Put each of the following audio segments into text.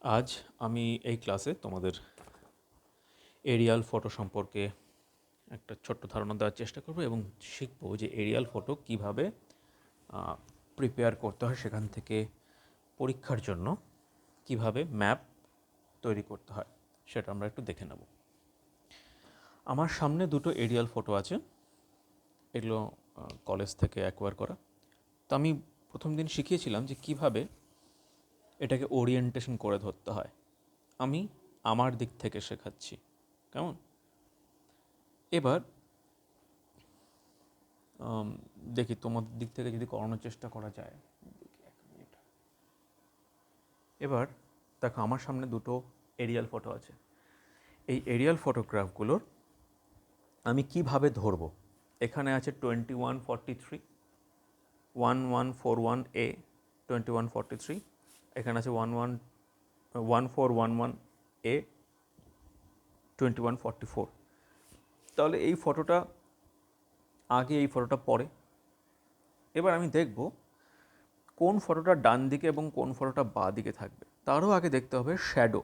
আজ আমি এই ক্লাসে তোমাদের এরিয়াল ফটো সম্পর্কে একটা ছোট্ট ধারণা দেওয়ার চেষ্টা করব এবং শিখবো যে এরিয়াল ফটো কিভাবে প্রিপেয়ার করতে হয়, সেখান থেকে পরীক্ষার জন্য কিভাবে ম্যাপ তৈরি করতে হয় সেটা আমরা একটু দেখে নেব। আমার সামনে দুটো এরিয়াল ফটো আছে, এগুলো কলেজ থেকে অ্যাকোয়ার করা। তো আমি প্রথম দিন শিখিয়েছিলাম যে কিভাবে এটাকে ওরিয়েন্টেশন করে ধরতে হয়। আমি আমার দিক থেকে শেখাচ্ছি, কেমন? এবার দেখি তোমাদের দিক থেকে যদি করানোর চেষ্টা করা যায়। দেখি 1 মিনিট। এবার দেখো, আমার সামনে দুটো এরিয়াল ফটো আছে। এই এরিয়াল ফটোগ্রাফগুলোর আমি কিভাবে ধরবো? এখানে আছে 2143, 1141A, 2143। এখানে আছে 1411A, 2144। তাহলে এই ফটোটা আগে, এই ফটোটা পরে। এবার আমি দেখব কোন ফটোটা ডান দিকে এবং কোন ফটোটা বাঁ দিকে থাকবে। তারও আগে দেখতে হবে শ্যাডো।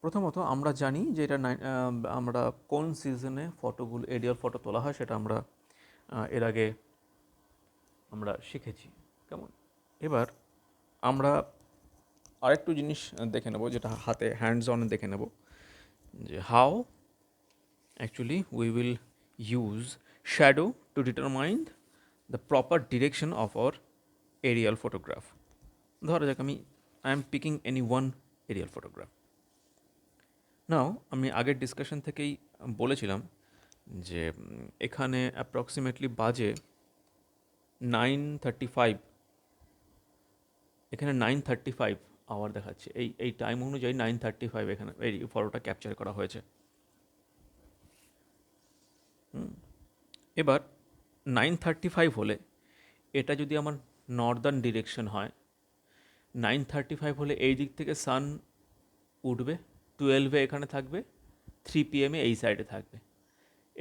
প্রথমত আমরা জানি যে এটা আমরা কোন সিজনে ফটোগুলো এরিয়াল ফটো তোলা হয় সেটা আমরা এর আগে আমরা শিখেছি, কেমন? এবার আমরা আরেকটু জিনিস দেখে নেব, যেটা হাতে হ্যান্ডস অনে দেখে নেব, যে how actually we will use shadow to determine the proper direction of our aerial photograph. ধরা যাক I am picking any one aerial photograph. Now আমি আগের ডিসকাশন থেকেই বলেছিলাম যে এখানে অ্যাপ্রক্সিমেটলি বাজে 9:35। এখানে 9:35 আওয়ার দেখাচ্ছে। এই টাইম অনুযায়ী 9:35 এখানে এই ফটোটা ক্যাপচার করা হয়েছে। এবার 9:35 হলে এটা যদি আমার নর্দার্ন ডিরেকশন হয়, 9:35 হলে এই দিক থেকে সান উঠবে, 12 এখানে থাকবে, 3 PM এই সাইডে থাকবে।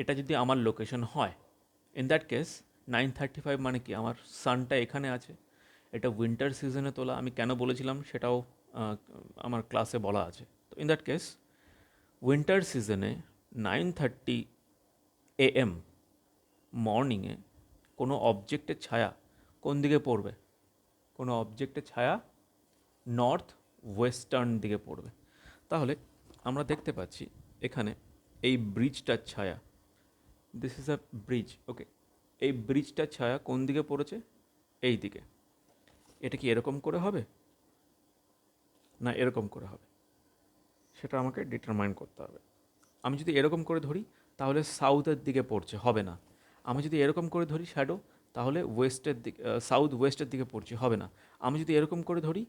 এটা যদি আমার লোকেশন হয়, ইন দ্যাট কেস 9:35 মানে কি, আমার সানটা এখানে আছে। এটা উইন্টার সিজনে তোলা, আমি কেন বলেছিলাম সেটাও আমার ক্লাসে বলা আছে। তো ইন দ্যাট কেস উইন্টার সিজনে 9:30 AM মর্নিংয়ে কোনো অবজেক্টের ছায়া কোন দিকে পড়বে? কোনো অবজেক্টের ছায়া নর্থ ওয়েস্টার্ন দিকে পড়বে। তাহলে আমরা দেখতে পাচ্ছি এখানে এই ব্রিজটার ছায়া, দিস ইজ আ ব্রিজ, ওকে। এই ব্রিজটার ছায়া কোন দিকে পড়েছে? এই দিকে। এটা কি এরকম করে হবে না এরকম করে হবে? সেটা আমাকে ডিটারমাইন করতে হবে। আমি যদি এরকম করে ধরি তাহলে সাউথের দিকে পড়ছে, হবে না। আমি যদি এরকম করে ধরি শ্যাডো, তাহলে ওয়েস্টের দিকে, সাউথ ওয়েস্টের দিকে পড়ছে, হবে না। আমি যদি এরকম করে ধরি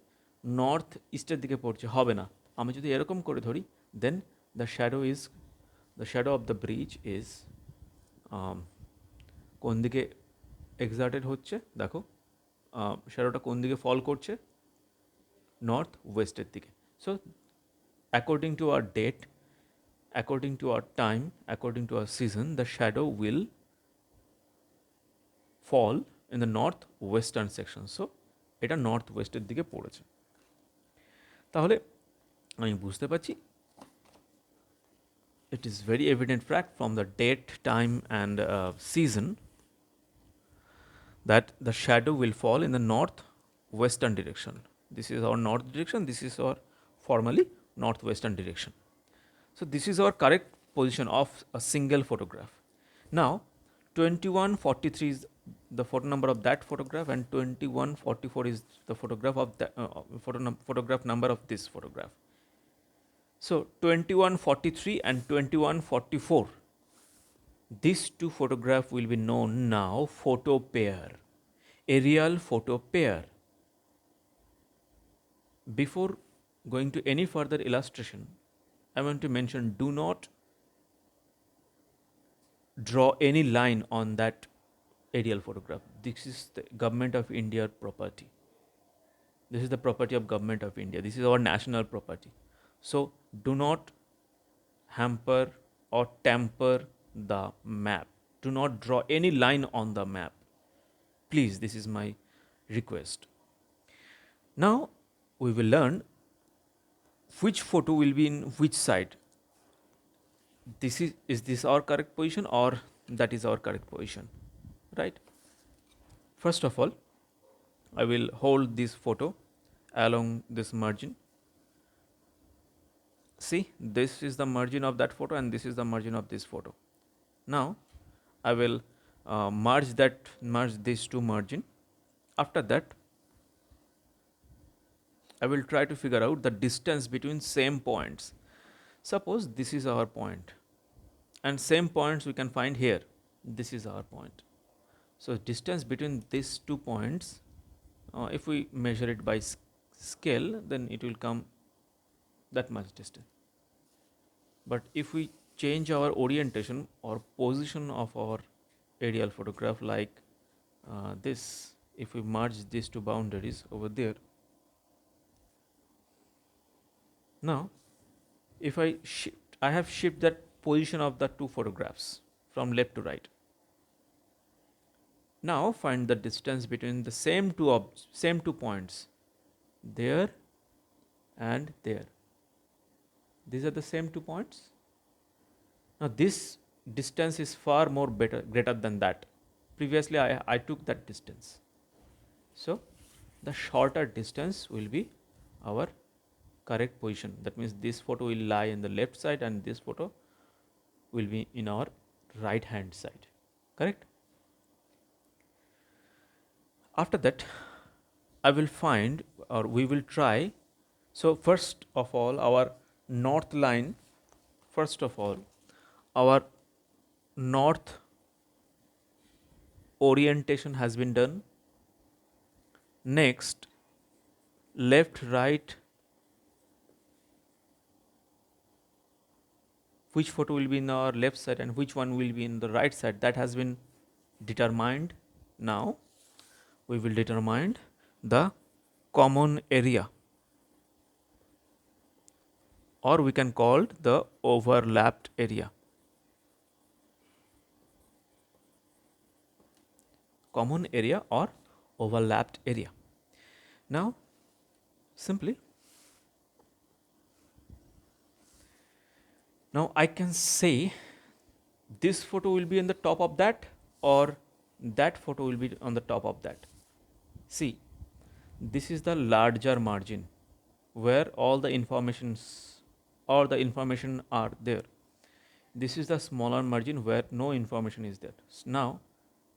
নর্থ ইস্টের দিকে পড়ছে, হবে না। আমি যদি এরকম করে ধরি, then the shadow of the bridge is কোন দিকে এক্সার্টেড হচ্ছে? দেখো, শ্যাডোটা কোন দিকে ফল করছে? নর্থ ওয়েস্টের দিকে। So according to our date, according to our time, according to our season, the shadow will fall in the northwestern section. So এটা নর্থ ওয়েস্টের দিকে পড়েছে। তাহলে আমি বুঝতে পারছি, it is very evident fact from the date, time and season that the shadow will fall in the northwestern direction. This is our north direction, this is our formally northwestern direction. So this is our correct position of a single photograph. Now 2143 is the photo number of that photograph and 2144 is the photograph of the photograph number of this photograph. So 2143 and 2144, these two photographs will be known now photo pair, aerial photo pair. Before going to any further illustration, I want to mention, do not draw any line on that aerial photograph. This is the Government of India property. This is the property of Government of India. This is our national property. So do not hamper or tamper the map. Do not draw any line on the map. Please, this is my request. Now we will learn which photo will be in which side. Is this our correct position or that is our correct position, right? First of all, I will hold this photo along this margin. See, this is the margin of that photo and this is the margin of this photo. Now I will merge these two margin. After that, I will try to figure out the distance between same points. Suppose this is our point and same points we can find here. This is our point. So distance between these 2 points, if we measure it by scale, then it will come that much distance. But if we change our orientation or position of our aerial photograph like this, if we merge these two boundaries over there, now if I have shifted that position of the two photographs from left to right. Now find the distance between the same two points, there and there. These are the same 2 points. Now this distance is far more greater than that. Previously I took that distance. So the shorter distance will be our correct position. That means this photo will lie in the left side and this photo will be in our right hand side. Correct? After that, I will find, or we will try. So first of all, our north line, our north orientation has been done. Next, left, right, which photo will be in our left side and which one will be in the right side, that has been determined. Now we will determine the common area, or we can call it the overlapped area. Common area or overlapped area. Now simply, now I can say this photo will be on the top of that or that photo will be on the top of that. See, this is the larger margin where all the information are there. This is the smaller margin where no information is there. Now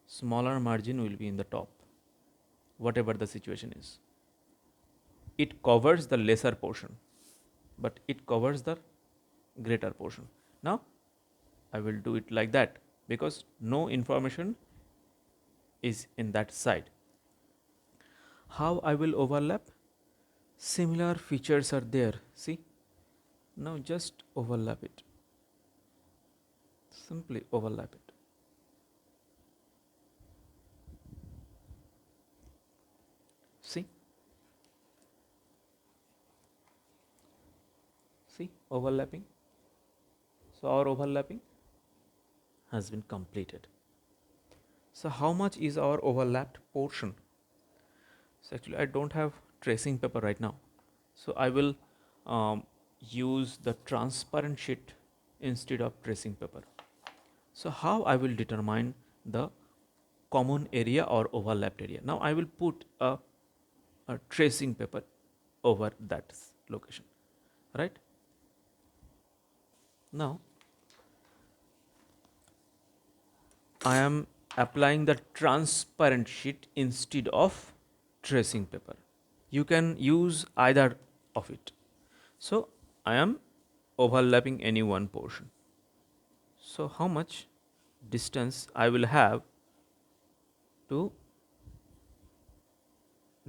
smaller margin will be in the top, whatever the situation is. It covers the lesser portion, but it covers the greater portion. Now I will do it like that because no information is in that side. How I will overlap? Similar features are there. See, now just overlap it. Simply overlap it. See, overlapping. So our overlapping has been completed. So how much is our overlapped portion? So actually I don't have tracing paper right now. So I will use the transparent sheet instead of tracing paper. So how I will determine the common area or overlapped area? Now I will put a tracing paper over that location, right? Now I am applying the transparent sheet instead of tracing paper. You can use either of it. So I am overlapping any one portion. So how much distance I will have to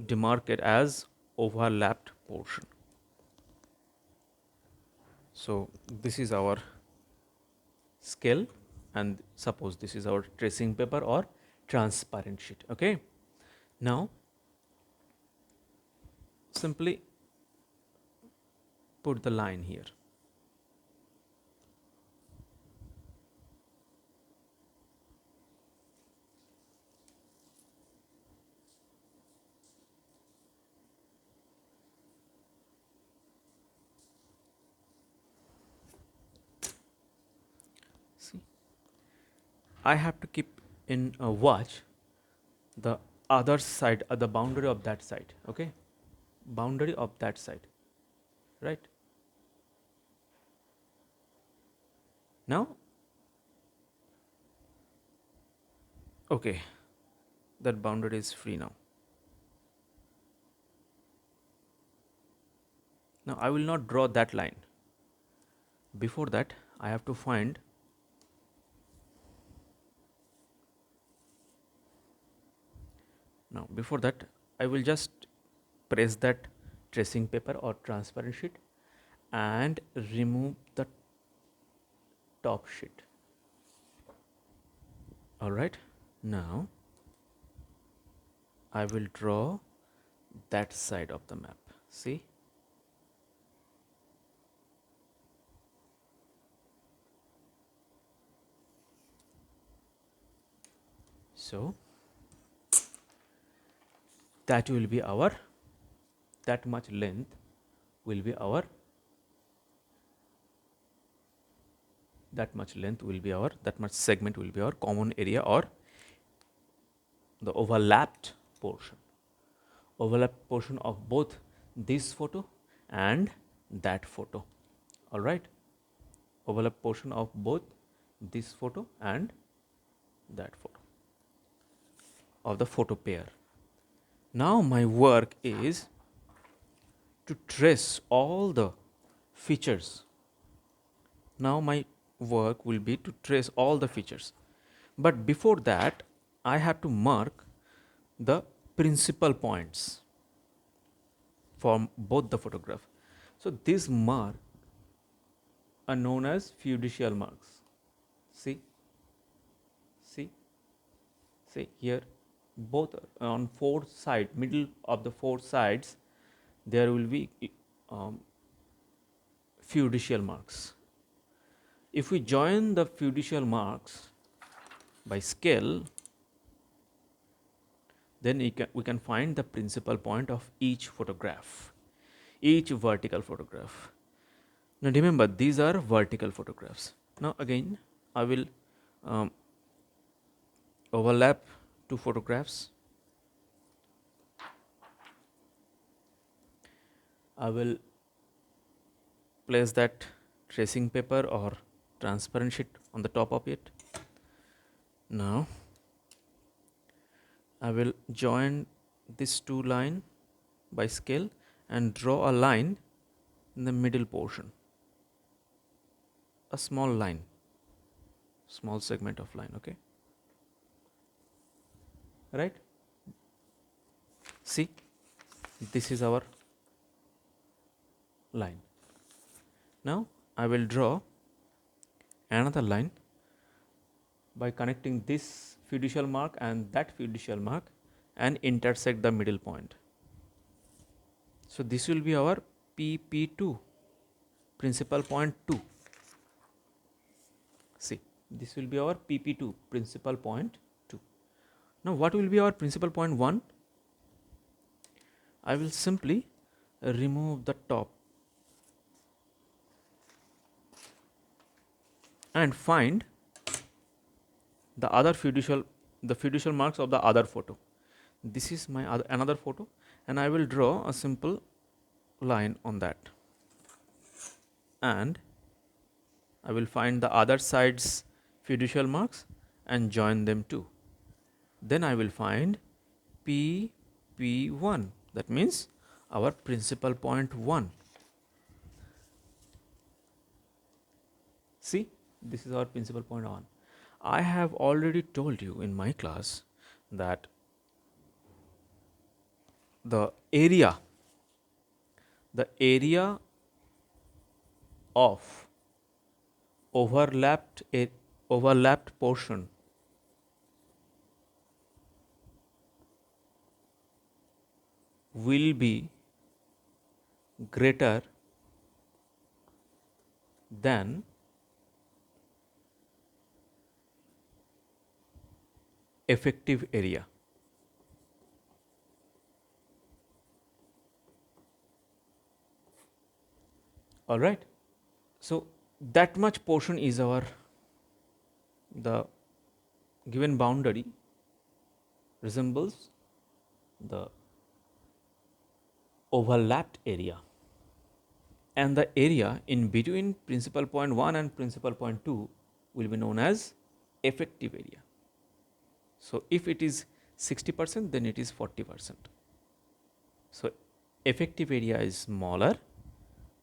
demarcate as overlapped portion? So this is our scale and suppose this is our tracing paper or transparent sheet. Okay, now simply put the line here. I have to keep in watch the other side, the boundary of that side. Okay, boundary of that side, right? Now, okay, that boundary is free now. Now I will not draw that line. Before that, I have to find now. Before that, I will just press that tracing paper or transparent sheet and remove the top sheet. All right, now I will draw that side of the map. See, so that will be our, that much length will be our, that much length will be our, that much segment will be our common area or the overlapped portion, overlapped portion of both this photo and that photo. All right, overlap portion of both this photo and that photo of the photo pair. Now my work is to trace all the features. Now my work will be to trace all the features. But before that, I have to mark the principal points for both the photograph. So these marks are known as fiducial marks. See, see, see here, both on four sides, middle of the four sides, there will be fiducial marks. If we join the fiducial marks by scale, then we can find the principal point of each photograph, each vertical photograph. Now remember, these are vertical photographs. Now again, I will overlap two photographs. I will place that tracing paper or transparent sheet on the top of it. Now I will join these two lines by scale and draw a line in the middle portion, a small line, small segment of line. Okay, right? See, this is our line. Now I will draw another line by connecting this fiducial mark and that fiducial mark and intersect the middle point. So this will be our PP2, principal point 2. See, this will be our PP2, principal point 2. Now what will be our principal point 1? I will simply remove the top and find the other fiducial marks of the other photo. This is my another photo, and I will draw a simple line on that, and I will find the other side's fiducial marks and join them too. Then I will find PP1, that means our principal point 1. See, this is our principal point 1. I have already told you in my class that the area of overlapped portion will be greater than effective area. All right, so that much portion is our the given boundary resembles the overlapped area, and the area in between principal point 1 and principal point 2 will be known as effective area. So if it is 60%, then it is 40%. So effective area is smaller,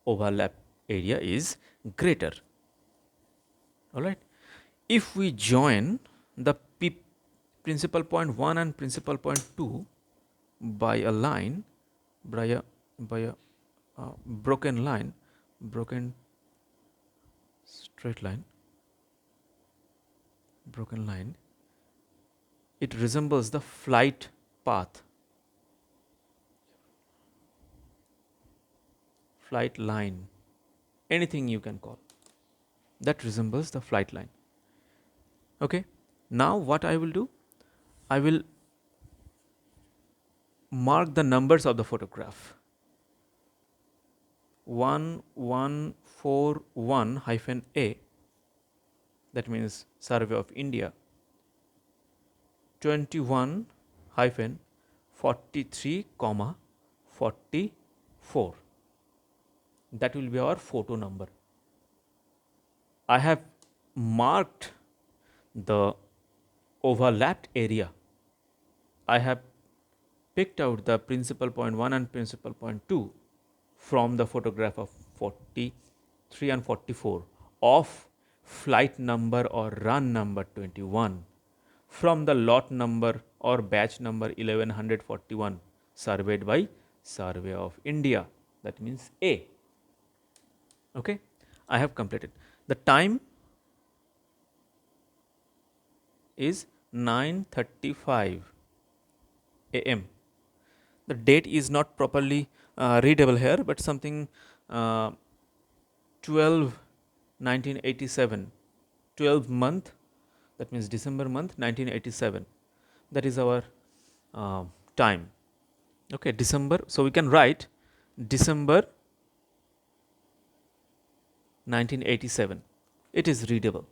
overlap area is greater. All right. If we join the principal point 1 and principal point 2 by a line, by a broken line, broken straight line, broken line, it resembles the flight path, flight line, anything you can call, that resembles the flight line. Okay. Now what I will do, I will mark the numbers of the photograph. 1141-A, that means Survey of India. 21-43-44, that will be our photo number. I have marked the overlapped area. I have picked out the principal point 1 and principal point 2 from the photograph of 43 and 44 of flight number or run number 21 from the lot number or batch number 1141 surveyed by Survey of India, that means A. Okay, I have completed. The time is 9:35 a.m. The date is not properly readable here, but something 12/1987, 12th month, that means December month 1987. That is our time. Okay, December. So we can write December 1987. It is readable.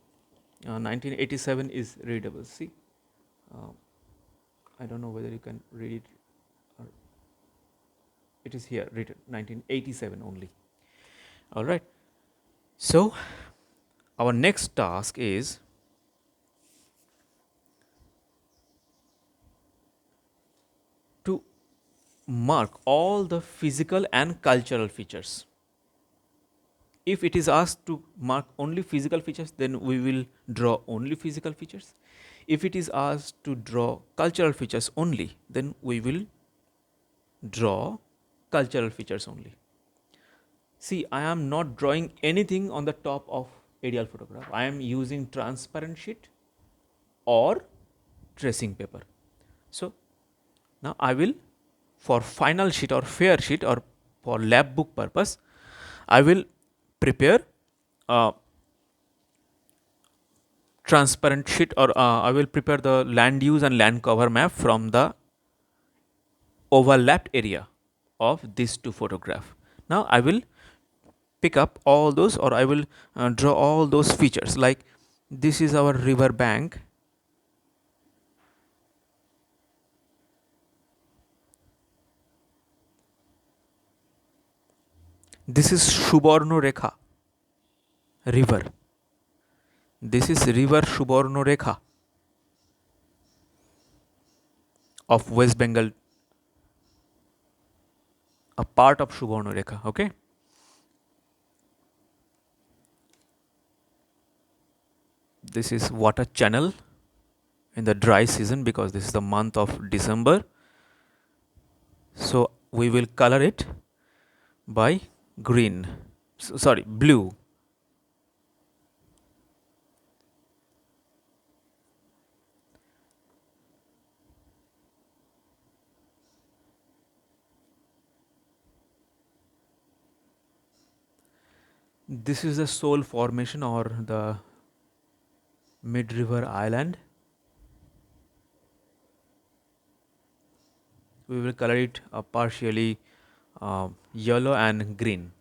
1987 is readable. See, I don't know whether you can read it. Or it is here written 1987 only. All right. So our next task is to mark all the physical and cultural features. If it is asked to mark only physical features, then we will draw only physical features. If it is asked to draw cultural features only, then we will draw cultural features only. See, I am not drawing anything on the top of aerial photograph. I am using transparent sheet or tracing paper. So now I will, for final sheet or fair sheet or for lab book purpose, I will prepare a transparent sheet, or I will prepare the land use and land cover map from the overlapped area of these two photographs. Now I will pick up all those, or I will draw all those features, like this is our river bank. This is Subarno Rekha river. This is river Subarno Rekha of West Bengal, a part of Subarno Rekha. Okay. This is water channel in the dry season, because this is the month of December. So we will color it by green, sorry, blue. This is the Sol formation or the mid river island. We will color it partially yellow and green.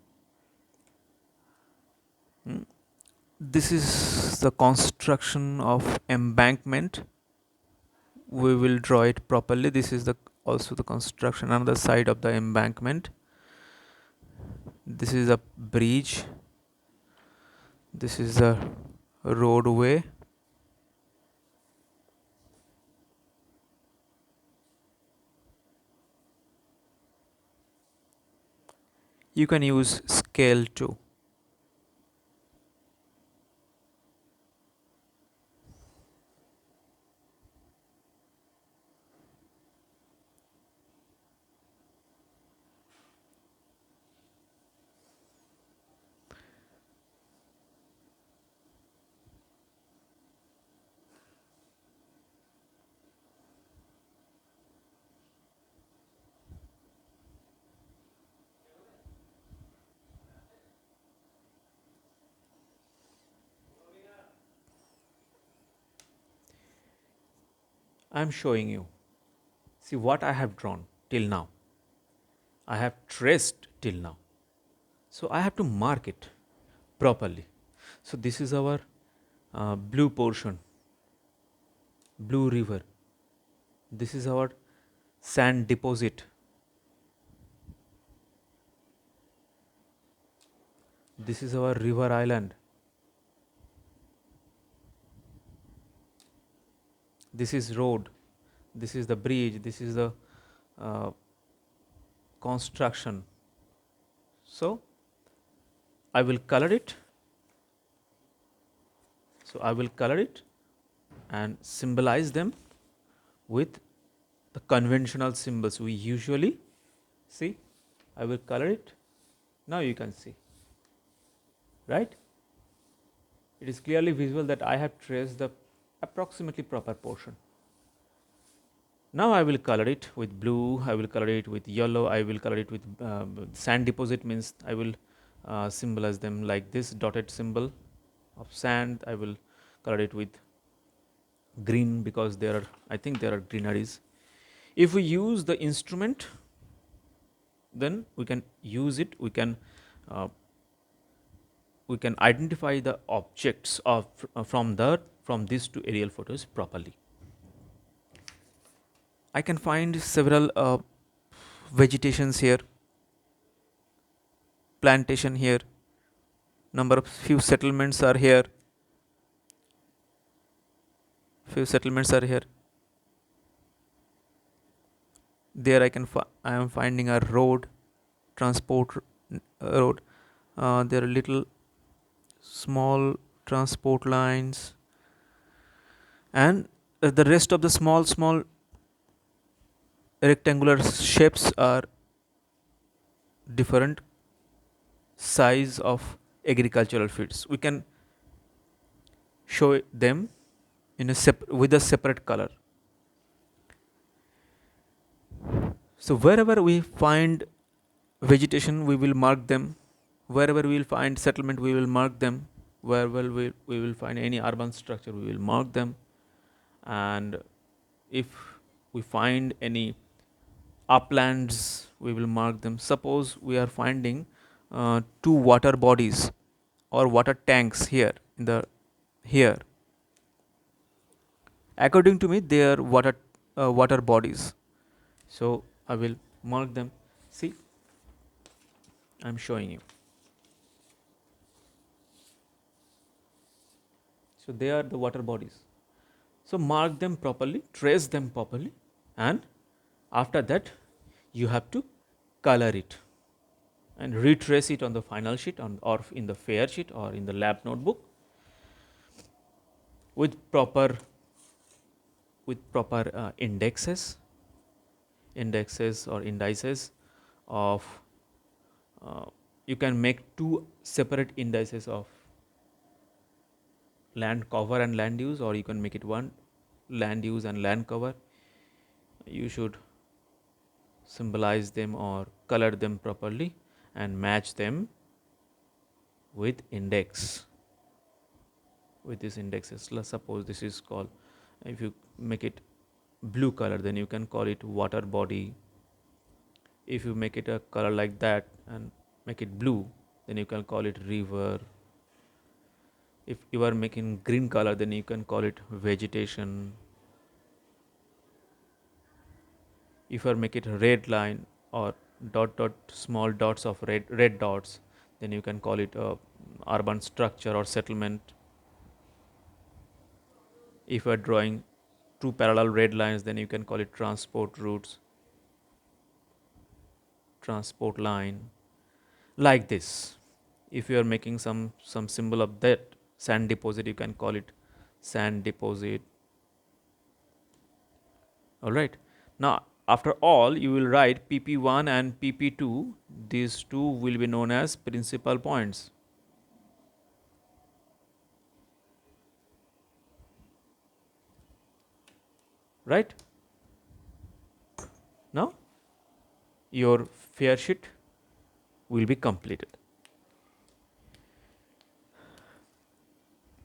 This is the construction of embankment we will draw it properly. This is the also the construction on the side of the embankment. This is a bridge. This is a roadway. You can use scale too. I am showing you. See what I have drawn till now. I have traced till now. So I have to mark it properly. So this is our blue portion, blue river. This is our sand deposit. This is our river island. This is road. This is the bridge. This is the construction. So I will color it. So I will color it and symbolize them with the conventional symbols we usually see. I will color it. Now you can see, right? It is clearly visible that I have traced the approximately proper portion. Now I will color it with blue, I will color it with yellow, I will color it with sand deposit, means I will symbolize them like this dotted symbol of sand. I will color it with green because there are, I think there are greeneries. If we use the instrument, then we can use it, we can identify the objects of from these two aerial photos properly. I can find several vegetations here, plantation here, number of few settlements are here, there I am finding a road, transport road, there are little small transport lines, and the rest of the small rectangular shapes are different size of agricultural fields. We can show them in with a separate color. So wherever we find vegetation, we will mark them. Wherever we will find settlement, we will mark them. Wherever we will find any urban structure, we will mark them. And if we find any uplands, we will mark them. Suppose we are finding two water bodies or water tanks here in the here. According to me, they are water bodies. So I will mark them. See, I'm showing you. So they are the water bodies. So mark them properly, trace them properly, and after that you have to color it and retrace it on the final sheet or in the fair sheet or in the lab notebook with proper indexes or indices of you can make two separate indices of land cover and land use, or you can make it one, land use and land cover. You should symbolize them or color them properly and match them with index, with these indexes. Let's suppose this is called, if you make it blue color, then you can call it water body. If you make it a color like that and make it blue, then you can call it river. If you are making green color, then you can call it vegetation. If you make it a red line or small dots of red dots, then you can call it a urban structure or settlement. If you are drawing two parallel red lines, then you can call it transport routes, transport line, like this. If you are making some symbol of that sand deposit, you can call it sand deposit. All right. Now, after all, you will write pp1 and pp2. These two will be known as principal points. Right? Now, your fair sheet will be completed.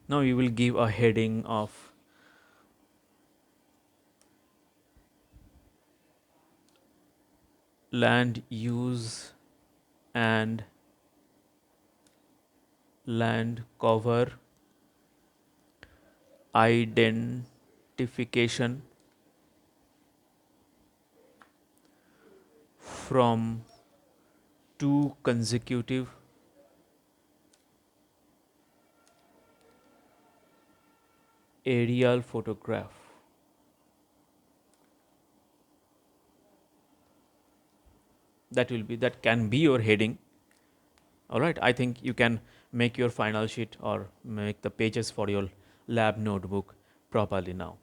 Now, you will give a heading of land use and land cover identification from two consecutive aerial photograph. That can be your heading. All right, I think you can make your final sheet or make the pages for your lab notebook properly now.